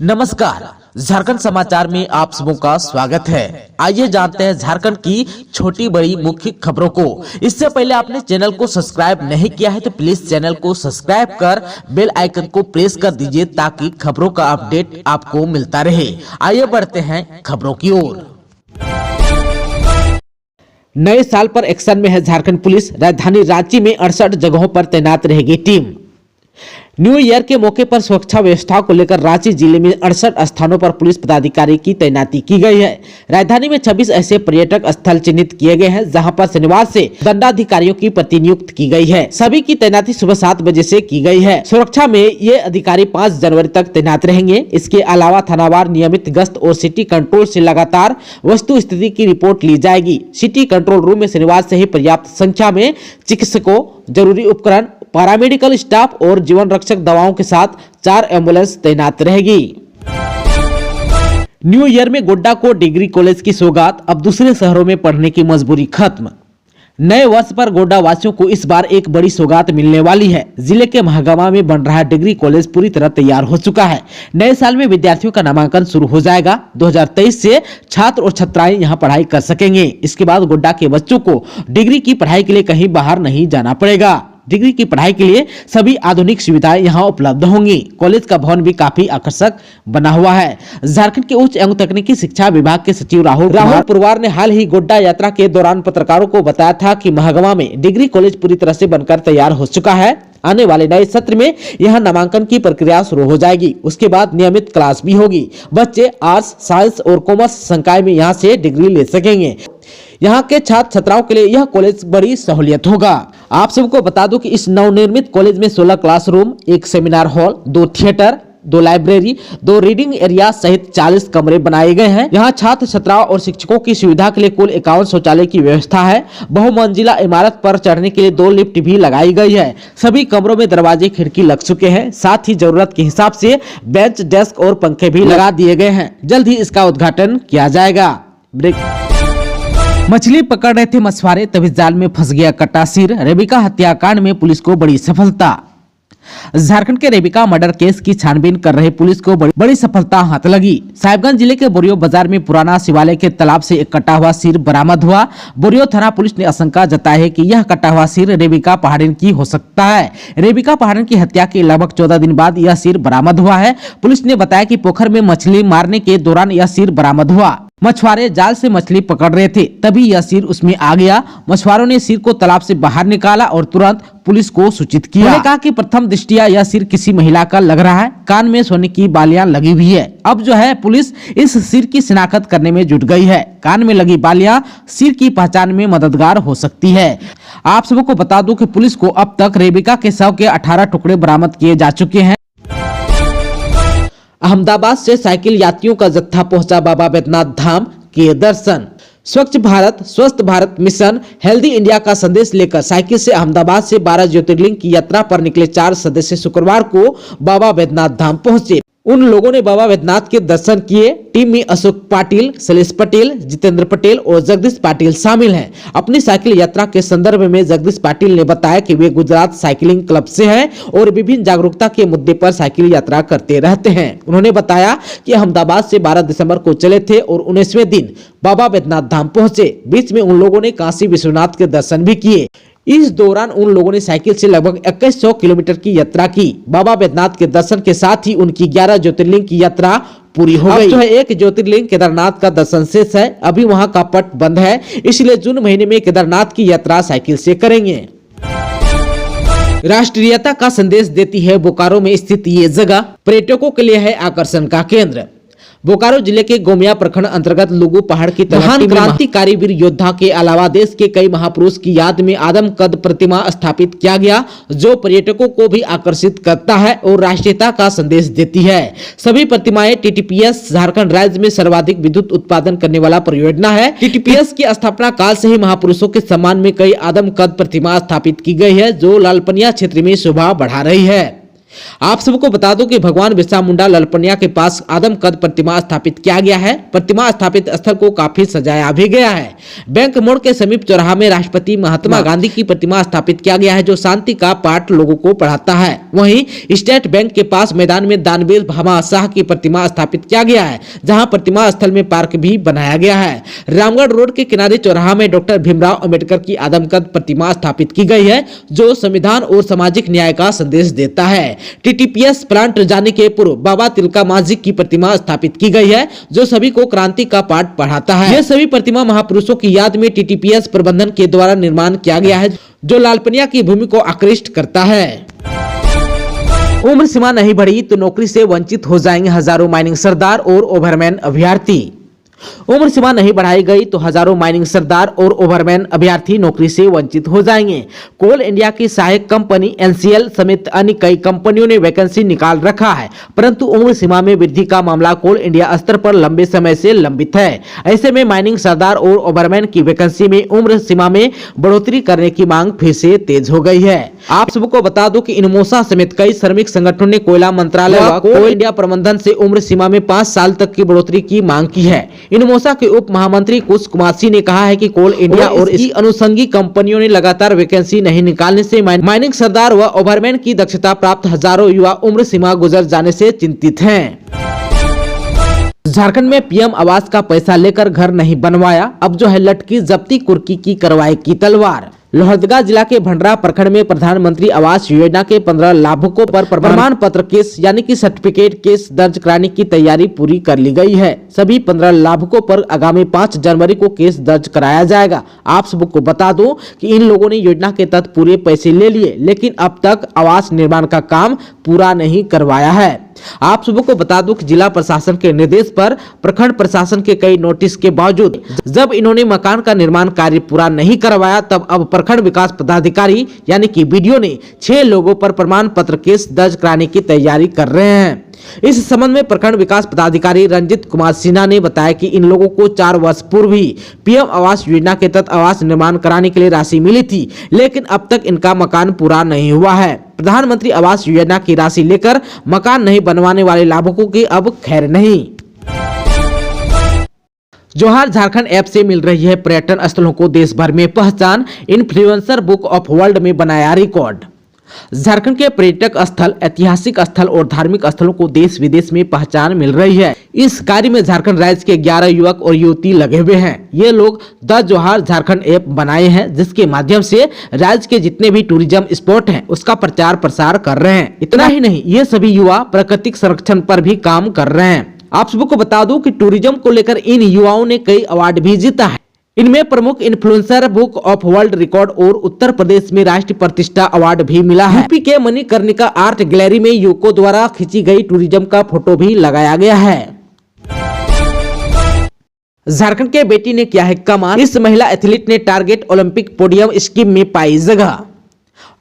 नमस्कार, झारखंड समाचार में आप सबों का स्वागत है। आइए जानते हैं झारखंड की छोटी बड़ी मुख्य खबरों को। इससे पहले आपने चैनल को सब्सक्राइब नहीं किया है तो प्लीज चैनल को सब्सक्राइब कर बेल आइकन को प्रेस कर दीजिए ताकि खबरों का अपडेट आपको मिलता रहे। आइए बढ़ते हैं खबरों की ओर। नए साल पर एक्शन में है झारखंड पुलिस। राजधानी रांची में 68 जगहों पर तैनात रहेगी टीम। न्यू ईयर के मौके पर सुरक्षा व्यवस्था को लेकर रांची जिले में 68 स्थानों पर पुलिस पदाधिकारी की तैनाती की गई है। राजधानी में 26 ऐसे पर्यटक स्थल चिन्हित किए गए हैं जहां पर शनिवार से दंडाधिकारियों की प्रतिनियुक्त की गई है। सभी की तैनाती सुबह 7 बजे से की गई है। सुरक्षा में ये अधिकारी 5 जनवरी तक तैनात रहेंगे। इसके अलावा थानावार नियमित गश्त और सिटी कंट्रोल से लगातार वस्तु स्थिति की रिपोर्ट ली जाएगी। सिटी कंट्रोल रूम में शनिवार से ही पर्याप्त संख्या में चिकित्सकों, जरूरी उपकरण, पैरामेडिकल स्टाफ और जीवन रक्षक दवाओं के साथ 4 एम्बुलेंस तैनात रहेगी। न्यू ईयर में गोड्डा को डिग्री कॉलेज की सौगात, अब दूसरे शहरों में पढ़ने की मजबूरी खत्म। नए वर्ष पर गोड्डा वासियों को इस बार एक बड़ी सौगात मिलने वाली है। जिले के महागामा में बन रहा डिग्री कॉलेज पूरी तरह तैयार हो चुका है। नए साल में विद्यार्थियों का नामांकन शुरू हो जाएगा। 2023 से छात्र और छात्राएं यहां पढ़ाई कर सकेंगे। इसके बाद गोड्डा के बच्चों को डिग्री की पढ़ाई के लिए कहीं बाहर नहीं जाना पड़ेगा। डिग्री की पढ़ाई के लिए सभी आधुनिक सुविधाएं यहां उपलब्ध होंगी। कॉलेज का भवन भी काफी आकर्षक बना हुआ है। झारखंड के उच्च एवं तकनीकी शिक्षा विभाग के सचिव राहुल पुरवार ने हाल ही गोड्डा यात्रा के दौरान पत्रकारों को बताया था कि महागामा में डिग्री कॉलेज पूरी तरह से बनकर तैयार हो चुका है। आने वाले नए सत्र में यहां नामांकन की प्रक्रिया शुरू हो जाएगी। उसके बाद नियमित क्लास भी होगी। बच्चे आर्ट्स, साइंस और कॉमर्स संकाय में यहां से डिग्री ले सकेंगे। यहाँ के छात्र छात्राओं के लिए यह कॉलेज बड़ी सहूलियत होगा। आप सबको बता दूं कि इस नवनिर्मित कॉलेज में 16 classroom, 1 seminar hall, 2 theatre, 2 library, 2 reading area सहित 40 कमरे बनाए गए हैं। यहाँ छात्र छात्राओं और शिक्षकों की सुविधा के लिए कुल 51 शौचालय की व्यवस्था है। बहुमंजिला इमारत पर चढ़ने के लिए 2 लिफ्ट भी लगाई गई है। सभी कमरों में दरवाजे खिड़की लग चुके हैं। साथ ही जरूरत के हिसाब से बेंच, डेस्क और पंखे भी लगा दिए गए हैं। जल्द ही इसका उद्घाटन किया जाएगा। मछली पकड़ रहे थे मछुआरे, तभी जाल में फंस गया कटा सिर। रेबिका हत्याकांड में पुलिस को बड़ी सफलता। झारखंड के रेबिका मर्डर केस की छानबीन कर रहे पुलिस को बड़ी सफलता हाथ लगी। साहिबगंज जिले के बोरियो बाजार में पुराना शिवालय के तालाब से एक कटा हुआ सिर बरामद हुआ। बोरियो थाना पुलिस ने आशंका जताई है कि यह कटा हुआ सिर रेबिका पहाड़िन की हो सकता है। रेबिका पहाड़िन की हत्या के लगभग 14 दिन बाद यह सिर बरामद हुआ है। पुलिस ने बताया कि पोखर में मछली मारने के दौरान यह सिर बरामद हुआ। मछुआरे जाल से मछली पकड़ रहे थे, तभी यह सिर उसमें आ गया। मछुआरों ने सिर को तालाब से बाहर निकाला और तुरंत पुलिस को सूचित किया। उन्होंने कहा कि प्रथम दृष्टिया यह सिर किसी महिला का लग रहा है। कान में सोने की बालियां लगी हुई है। अब जो है पुलिस इस सिर की शिनाख्त करने में जुट गई है। कान में लगी बालियां सिर की पहचान में मददगार हो सकती है। आप सबको बता दूं कि पुलिस को अब तक रेबिका के शव के 18 टुकड़े बरामद किए जा चुके हैं। अहमदाबाद से साइकिल यात्रियों का जत्था पहुंचा बाबा बैद्यनाथ धाम के दर्शन। स्वच्छ भारत स्वस्थ भारत मिशन हेल्दी इंडिया का संदेश लेकर साइकिल से अहमदाबाद से 12 ज्योतिर्लिंग की यात्रा पर निकले 4 सदस्य शुक्रवार को बाबा बैद्यनाथ धाम पहुंचे। उन लोगों ने बाबा बैद्यनाथ के दर्शन किए। टीम में अशोक पाटिल, शैलेश पटेल, जितेंद्र पटेल और जगदीश पाटिल शामिल हैं। अपनी साइकिल यात्रा के संदर्भ में जगदीश पाटिल ने बताया कि वे गुजरात साइकिलिंग क्लब से हैं और विभिन्न जागरूकता के मुद्दे पर साइकिल यात्रा करते रहते हैं। उन्होंने बताया कि अहमदाबाद से 12 दिसंबर को चले थे और 19वें दिन बाबा बैद्यनाथ धाम पहुंचे। बीच में उन लोगों ने काशी विश्वनाथ के दर्शन भी किए। इस दौरान उन लोगों ने साइकिल से लगभग 2100 किलोमीटर की यात्रा की। बाबा बैद्यनाथ के दर्शन के साथ ही उनकी 11 ज्योतिर्लिंग की यात्रा पूरी हो गई। अब जो है एक ज्योतिर्लिंग केदारनाथ का दर्शन शेष है। अभी वहां का पट बंद है, इसलिए जून महीने में केदारनाथ की यात्रा साइकिल से करेंगे। राष्ट्रीयता का संदेश देती है बोकारो में स्थित ये जगह पर्यटकों के लिए है आकर्षण का केंद्र। बोकारो जिले के गोमिया प्रखंड अंतर्गत लुगु पहाड़ की महान क्रांतिकारी वीर योद्धा के अलावा देश के कई महापुरुष की याद में आदम कद प्रतिमा स्थापित किया गया, जो पर्यटकों को भी आकर्षित करता है और राष्ट्रीयता का संदेश देती है। सभी प्रतिमाएं टीटीपीएस झारखंड राज्य में सर्वाधिक विद्युत उत्पादन करने वाला परियोजना है। टीटीपीएस की स्थापना काल से ही महापुरुषों के सम्मान में कई आदम कद प्रतिमा स्थापित की गई है, जो लालपनिया क्षेत्र में शोभा बढ़ा रही है। आप सबको बता दूं कि भगवान बिरसा मुंडा ललपनिया के पास आदमकद प्रतिमा स्थापित किया गया है। प्रतिमा स्थापित स्थल को काफी सजाया भी गया है। बैंक मोड़ के समीप चौराहा में राष्ट्रपति महात्मा गांधी की प्रतिमा स्थापित किया गया है, जो शांति का पाठ लोगों को पढ़ाता है। वहीं स्टेट बैंक के पास मैदान में दानवीर भामा शाह की प्रतिमा स्थापित किया गया है, जहाँ प्रतिमा स्थल में पार्क भी बनाया गया है। रामगढ़ रोड के किनारे चौराहा में डॉक्टर भीमराव अंबेडकर की आदमकद प्रतिमा स्थापित की गई है, जो संविधान और सामाजिक न्याय का संदेश देता है। टीटीपीएस प्लांट जाने के पूर्व बाबा तिलका मांझी की प्रतिमा स्थापित की गई है, जो सभी को क्रांति का पाठ पढ़ाता है। ये सभी प्रतिमा महापुरुषों की याद में टीटीपीएस प्रबंधन के द्वारा निर्माण किया गया है, जो लालपनिया की भूमि को आकृष्ट करता है। उम्र सीमा नहीं बढ़ी तो नौकरी से वंचित हो जाएंगे हजारों माइनिंग सरदार और ओवरमैन अभ्यर्थी। उम्र सीमा नहीं बढ़ाई गई तो हजारों माइनिंग सरदार और ओवरमैन अभ्यर्थी नौकरी से वंचित हो जाएंगे। कोल इंडिया की सहायक कंपनी एनसीएल समेत अन्य कई कंपनियों ने वैकेंसी निकाल रखा है, परंतु उम्र सीमा में वृद्धि का मामला कोल इंडिया स्तर पर लंबे समय से लंबित है। ऐसे में माइनिंग सरदार और ओवरमैन की वैकेंसी में उम्र सीमा में बढ़ोतरी करने की मांग फिर से तेज हो गई है। आप सबको बता दो कि इनमोसा समेत कई श्रमिक संगठनों ने कोयला मंत्रालय व कोल इंडिया प्रबंधन से उम्र सीमा में 5 साल तक की बढ़ोतरी की मांग की है। इनमोसा के उप महामंत्री कुश कुमार सिंह ने कहा है कि कोल इंडिया और इसकी अनुषंगी कंपनियों ने लगातार वैकेंसी नहीं निकालने से माइनिंग सरदार व ओवरमैन की दक्षता प्राप्त हजारों युवा उम्र सीमा गुजर जाने से चिंतित हैं। झारखंड में पीएम आवास का पैसा लेकर घर नहीं बनवाया, अब जो है लटकी जब्ती कुर्की की कार्रवाई की तलवार। लोहरदगा जिला के भंडरा प्रखंड में प्रधानमंत्री आवास योजना के 15 लाभुकों पर प्रमाण पत्र केस यानी कि सर्टिफिकेट केस दर्ज कराने की तैयारी पूरी कर ली गई है। सभी 15 लाभुकों पर आगामी 5 जनवरी को केस दर्ज कराया जाएगा। आप सबको बता दूं कि इन लोगों ने योजना के तहत पूरे पैसे ले लिए, लेकिन अब तक आवास निर्माण का काम पूरा नहीं करवाया है। आप सबको बता दूं कि जिला प्रशासन के निर्देश पर प्रखंड प्रशासन के कई नोटिस के बावजूद जब इन्होंने मकान का निर्माण कार्य पूरा नहीं करवाया, तब अब प्रखंड विकास पदाधिकारी यानी कि बीडीओ ने 6 लोगों पर प्रमाण पत्र केस दर्ज कराने की तैयारी कर रहे हैं। इस संबंध में प्रखंड विकास पदाधिकारी रंजित कुमार सिन्हा ने बताया कि इन लोगों को 4 वर्ष पूर्व ही पीएम आवास योजना के तहत आवास निर्माण कराने के लिए राशि मिली थी, लेकिन अब तक इनका मकान पूरा नहीं हुआ है। प्रधानमंत्री आवास योजना की राशि लेकर मकान नहीं बनवाने वाले लाभुकों की अब खैर नहीं। जोहार झारखंड ऐप से मिल रही है पर्यटन स्थलों को देश भर में पहचान, इन्फ्लुएंसर बुक ऑफ वर्ल्ड में बनाया रिकॉर्ड। झारखंड के पर्यटक स्थल, ऐतिहासिक स्थल और धार्मिक स्थलों को देश विदेश में पहचान मिल रही है। इस कार्य में झारखंड राज्य के 11 युवक और युवती लगे हुए हैं। ये लोग द जोहार झारखंड ऐप बनाए हैं, जिसके माध्यम से राज्य के जितने भी टूरिज्म स्पॉट हैं उसका प्रचार प्रसार कर रहे हैं। इतना ही नहीं, ये सभी युवा प्राकृतिक संरक्षण पर भी काम कर रहे हैं। आप सबको बता दूं कि टूरिज्म को लेकर इन युवाओं ने कई अवार्ड भी जीता है। इनमें प्रमुख influencer book of world record और उत्तर प्रदेश में राष्ट्रीय प्रतिष्ठा अवार्ड भी मिला है। यूपी के मणिकर्णिका आर्ट गैलरी में युवकों द्वारा खींची गई टूरिज्म का फोटो भी लगाया गया है। झारखंड के बेटी ने किया है कमाल, इस महिला एथलीट ने टारगेट ओलंपिक पोडियम स्कीम में पाई जगह।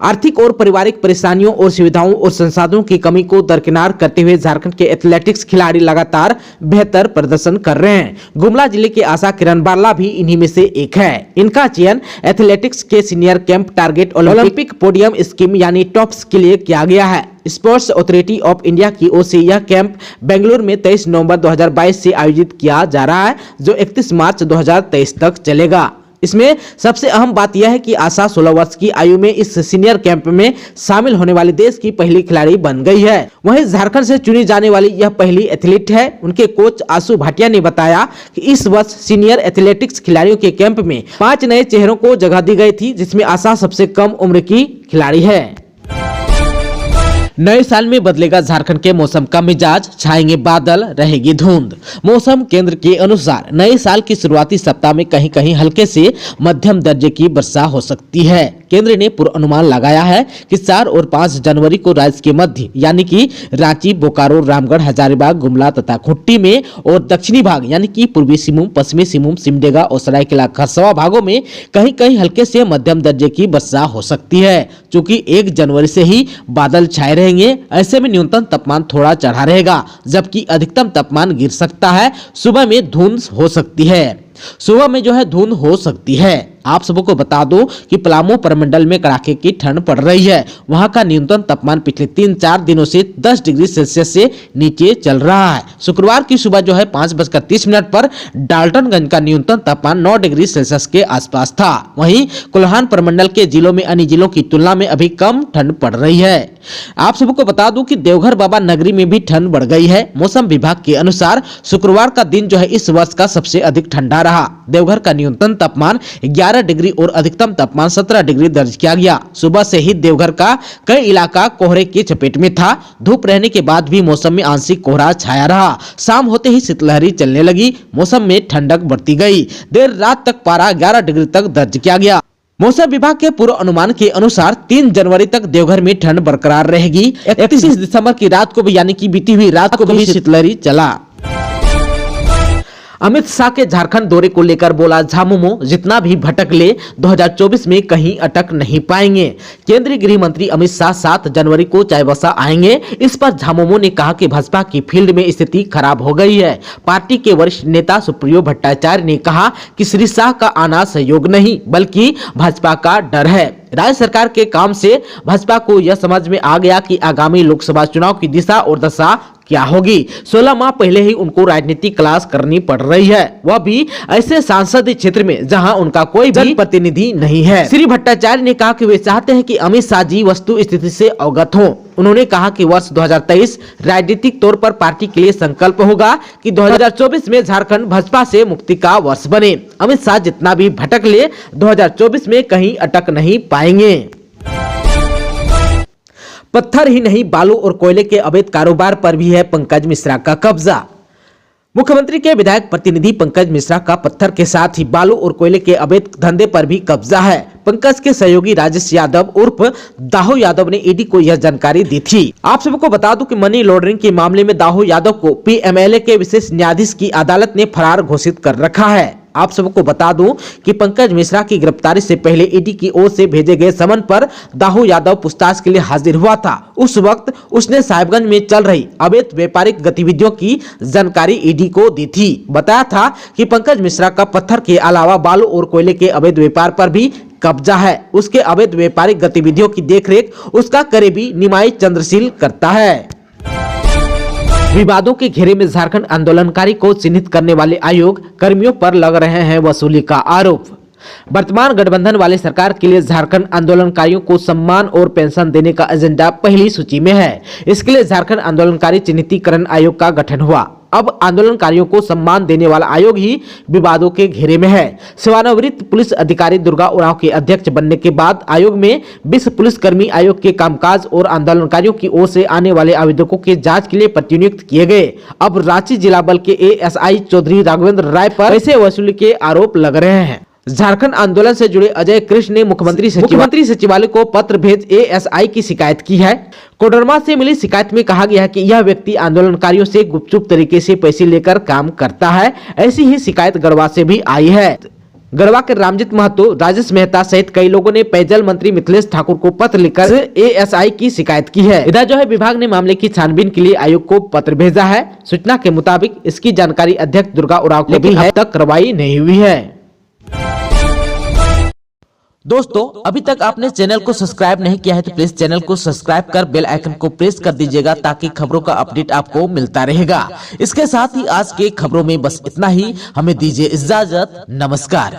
आर्थिक और पारिवारिक परेशानियों और सुविधाओं और संसाधनों की कमी को दरकिनार करते हुए झारखंड के एथलेटिक्स खिलाड़ी लगातार बेहतर प्रदर्शन कर रहे हैं। गुमला जिले के आशा किरण बाला भी इन्हीं में से एक है। इनका चयन एथलेटिक्स के senior camp target Olympic podium scheme यानी टॉप्स के लिए किया गया है। स्पोर्ट्स अथॉरिटी ऑफ इंडिया की ओर से यह कैंप बेंगलुरु में 23 नवंबर 2022 से आयोजित किया जा रहा है, जो 31 मार्च 2023 तक चलेगा। इसमें सबसे अहम बात यह है कि आशा 16 वर्ष की आयु में इस सीनियर कैंप में शामिल होने वाली देश की पहली खिलाड़ी बन गई है। वहीं झारखंड से चुनी जाने वाली यह पहली एथलीट है। उनके कोच आशु भाटिया ने बताया कि इस वर्ष सीनियर एथलेटिक्स खिलाड़ियों के कैंप में 5 नए चेहरों को जगह दी गई थी, जिसमें आशा सबसे कम उम्र की खिलाड़ी है। नए साल में बदलेगा झारखंड के मौसम का मिजाज, छाएंगे बादल, रहेगी धुंध। मौसम केंद्र के अनुसार नए साल की शुरुआती सप्ताह में कहीं कहीं हल्के से मध्यम दर्जे की वर्षा हो सकती है। केंद्र ने पूर्वानुमान लगाया है कि 4 और 5 जनवरी को राज्य के मध्य यानी कि रांची, बोकारो, रामगढ़, हजारीबाग, गुमला तथा खूंटी में और दक्षिणी भाग यानी कि पूर्वी सिंहभूम, पश्चिमी सिंहभूम, सिमडेगा और सरायकेला खरसावां भागों में कहीं कहीं हल्के से मध्यम दर्जे की वर्षा हो सकती है। चूंकि 1 जनवरी से ही बादल छाए रहेंगे, ऐसे में न्यूनतम तापमान थोड़ा चढ़ा रहेगा, जबकि अधिकतम तापमान गिर सकता है। सुबह में धुंध हो सकती है। आप सबको बता दो कि पलामू प्रमंडल में कड़ाके की ठंड पड़ रही है। वहां का न्यूनतम तापमान पिछले 3-4 दिनों से 10 डिग्री सेल्सियस से नीचे चल रहा है। शुक्रवार की सुबह जो है 5:30 पर डाल्टनगंज का न्यूनतम तापमान 9 डिग्री सेल्सियस के आसपास था। वहीं कोल्हान प्रमंडल के जिलों में अन्य जिलों की तुलना में अभी कम ठंड पड़ रही है। आप सबको बता दूं कि देवघर बाबा नगरी में भी ठंड बढ़ गई है। मौसम विभाग के अनुसार शुक्रवार का दिन जो है इस वर्ष का सबसे अधिक ठंडा रहा। देवघर का न्यूनतम तापमान 11 डिग्री और अधिकतम तापमान 17 डिग्री दर्ज किया गया। सुबह से ही देवघर का कई इलाका कोहरे की चपेट में था। धूप रहने के बाद भी मौसम में आंशिक कोहरा छाया रहा। शाम होते ही शीतलहरी चलने लगी। मौसम में ठंडक बढ़ती गई। देर रात तक पारा 11 डिग्री तक दर्ज किया गया। मौसम विभाग के पूर्व अनुमान के अनुसार 3 जनवरी तक देवघर में ठंड बरकरार रहेगी। 31 दिसंबर की रात को भी यानी कि बीती हुई रात को भी शीतलहरी चला। अमित शाह के झारखंड दौरे को लेकर बोला झामुमो, जितना भी भटक ले 2024 में कहीं अटक नहीं पाएंगे। केंद्रीय गृह मंत्री अमित शाह 7 जनवरी को चाईबासा आएंगे। इस पर झामुमो ने कहा कि भाजपा की फील्ड में स्थिति खराब हो गई है। पार्टी के वरिष्ठ नेता सुप्रियो भट्टाचार्य ने कहा कि श्री शाह का आना सहयोग नहीं बल्कि भाजपा का डर है। राज्य सरकार के काम से भाजपा को यह समझ में आ गया कि आगामी लोकसभा चुनाव की दिशा और दशा क्या होगी। 16 माह पहले ही उनको राजनीतिक क्लास करनी पड़ रही है, वह भी ऐसे सांसदीय क्षेत्र में जहां उनका कोई भी प्रतिनिधि नहीं है। श्री भट्टाचार्य ने कहा कि वे चाहते हैं कि अमित शाह जी वस्तु स्थिति से अवगत हों। उन्होंने कहा कि वर्ष 2023 राजनीतिक तौर पर पार्टी के लिए संकल्प होगा कि 2024 में झारखंड भाजपा से मुक्ति का वर्ष बने। अमित शाह जितना भी भटक ले 2024 में कहीं अटक नहीं पाएंगे। पत्थर ही नहीं बालू और कोयले के अवैध कारोबार पर भी है पंकज मिश्रा का कब्जा। मुख्यमंत्री के विधायक प्रतिनिधि पंकज मिश्रा का पत्थर के साथ ही बालू और कोयले के अवैध धंधे पर भी कब्जा है। पंकज के सहयोगी राजेश यादव उर्फ दाहो यादव ने ईडी को यह जानकारी दी थी। आप सबको बता दूं कि मनी लॉन्ड्रिंग के मामले में दाहो यादव को पीएमएलए के विशेष न्यायाधीश की अदालत ने फरार घोषित कर रखा है। आप सबको बता दूं कि पंकज मिश्रा की गिरफ्तारी से पहले ईडी की ओर से भेजे गए समन पर दाहो यादव पूछताछ के लिए हाजिर हुआ था। उस वक्त उसने साहिबगंज में चल रही अवैध व्यापारिक गतिविधियों की जानकारी ईडी को दी थी। बताया था कि पंकज मिश्रा का पत्थर के अलावा बालू और कोयले के अवैध व्यापार पर भी कब्जा है। उसके अवैध व्यापारिक गतिविधियों की देखरेख उसका करीबी निमाई चंद्रशील करता है। विवादों के घेरे में झारखंड आंदोलनकारी को चिन्हित करने वाले आयोग कर्मियों पर लग रहे हैं वसूली का आरोप। वर्तमान गठबंधन वाले सरकार के लिए झारखंड आंदोलनकारियों को सम्मान और पेंशन देने का एजेंडा पहली सूची में है। इसके लिए झारखंड आंदोलनकारी चिन्हितीकरण आयोग का गठन हुआ। अब आंदोलनकारियों को सम्मान देने वाला आयोग ही विवादों के घेरे में है। सेवानिवृत्त पुलिस अधिकारी दुर्गा उरांव के अध्यक्ष बनने के बाद आयोग में 20 पुलिसकर्मी आयोग के कामकाज और आंदोलनकारियों की ओर से आने वाले आवेदकों के जांच के लिए प्रतिनियुक्त किए गए। अब रांची जिला बल के एएसआई चौधरी राघवेंद्र राय पर पैसे वसूली के आरोप लग रहे हैं। झारखंड आंदोलन से जुड़े अजय कृष्ण ने मुख्यमंत्री सचिवालय को पत्र भेज एएसआई की शिकायत की है। कोडरमा से मिली शिकायत में कहा गया है कि यह व्यक्ति आंदोलनकारियों से गुपचुप तरीके से पैसे लेकर काम करता है। ऐसी ही शिकायत गढ़वा से भी आई है। गढ़वा के रामजीत महतो, राजेश मेहता सहित कई लोगों ने पेयजल मंत्री मिथिलेश ठाकुर को पत्र लिखकर एएसआई की शिकायत की है। इधर जो है विभाग ने मामले की छानबीन के लिए आयोग को पत्र भेजा है। सूचना के मुताबिक इसकी जानकारी अध्यक्ष दुर्गा उरांव को भी अब तक कार्रवाई नहीं हुई है। दोस्तों, अभी तक आपने चैनल को सब्सक्राइब नहीं किया है तो प्लीज चैनल को सब्सक्राइब कर बेल आइकन को प्रेस कर दीजिएगा ताकि खबरों का अपडेट आपको मिलता रहेगा। इसके साथ ही आज के खबरों में बस इतना ही। हमें दीजिए इजाजत। नमस्कार।